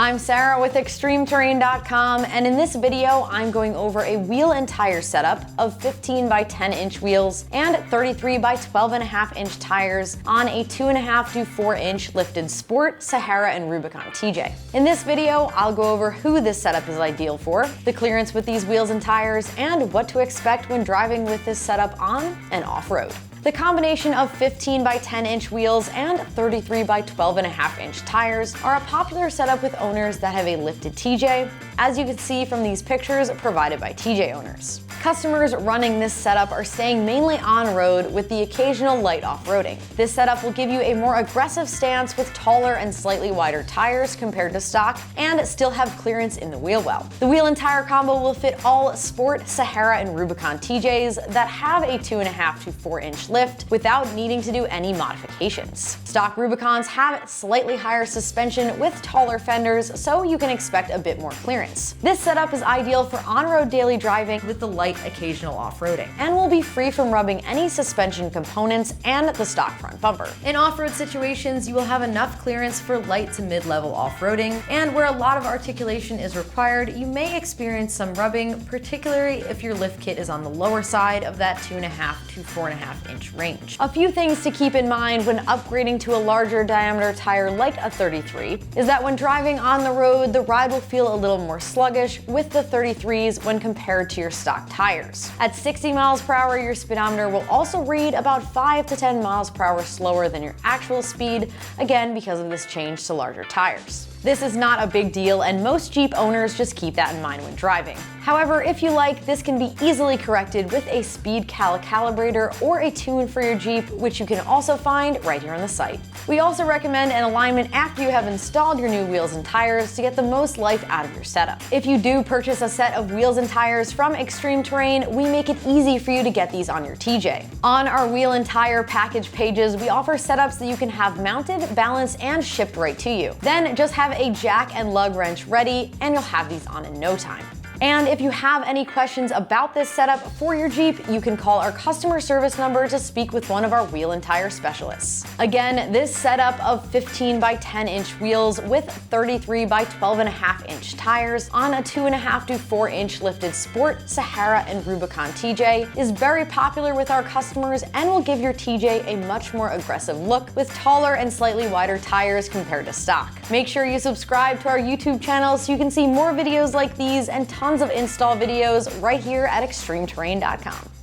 I'm Sarah with ExtremeTerrain.com, and in this video I'm going over a wheel and tire setup of 15 by 10 inch wheels and 33 by 12.5 inch tires on a 2.5 to 4 inch lifted Sport, Sahara, and Rubicon TJ. In this video I'll go over who this setup is ideal for, the clearance with these wheels and tires, and what to expect when driving with this setup on and off-road. The combination of 15 by 10 inch wheels and 33 by 12.5 inch tires are a popular setup with owners that have a lifted TJ, as you can see from these pictures provided by TJ owners. Customers running this setup are staying mainly on-road with the occasional light off-roading. This setup will give you a more aggressive stance with taller and slightly wider tires compared to stock, and still have clearance in the wheel well. The wheel and tire combo will fit all Sport, Sahara, and Rubicon TJs that have a 2.5 to 4 inch lift without needing to do any modifications. Stock Rubicons have slightly higher suspension with taller fenders, so you can expect a bit more clearance. This setup is ideal for on-road daily driving with the light occasional off-roading, and will be free from rubbing any suspension components and the stock front bumper. In off-road situations, you will have enough clearance for light to mid-level off-roading, and where a lot of articulation is required, you may experience some rubbing, particularly if your lift kit is on the lower side of that 2.5 to 4.5 inch range. A few things to keep in mind when upgrading to a larger diameter tire like a 33 is that when driving on the road, the ride will feel a little more sluggish with the 33s when compared to your stock tires. At 60 miles per hour, your speedometer will also read about 5 to 10 miles per hour slower than your actual speed, again because of this change to larger tires. This is not a big deal, and most Jeep owners just keep that in mind when driving. However, if you like, this can be easily corrected with a speed calibrator or a tune for your Jeep, which you can also find right here on the site. We also recommend an alignment after you have installed your new wheels and tires to get the most life out of your setup. If you do purchase a set of wheels and tires from Extreme Terrain, we make it easy for you to get these on your TJ. On our wheel and tire package pages, we offer setups that you can have mounted, balanced, and shipped right to you. Then just have a jack and lug wrench ready, and you'll have these on in no time. And if you have any questions about this setup for your Jeep, you can call our customer service number to speak with one of our wheel and tire specialists. Again, this setup of 15 by 10 inch wheels with 33 by 12.5 inch tires on a 2.5 to 4 inch lifted Sport, Sahara, and Rubicon TJ is very popular with our customers and will give your TJ a much more aggressive look with taller and slightly wider tires compared to stock. Make sure you subscribe to our YouTube channel so you can see more videos like these and tons of install videos right here at ExtremeTerrain.com.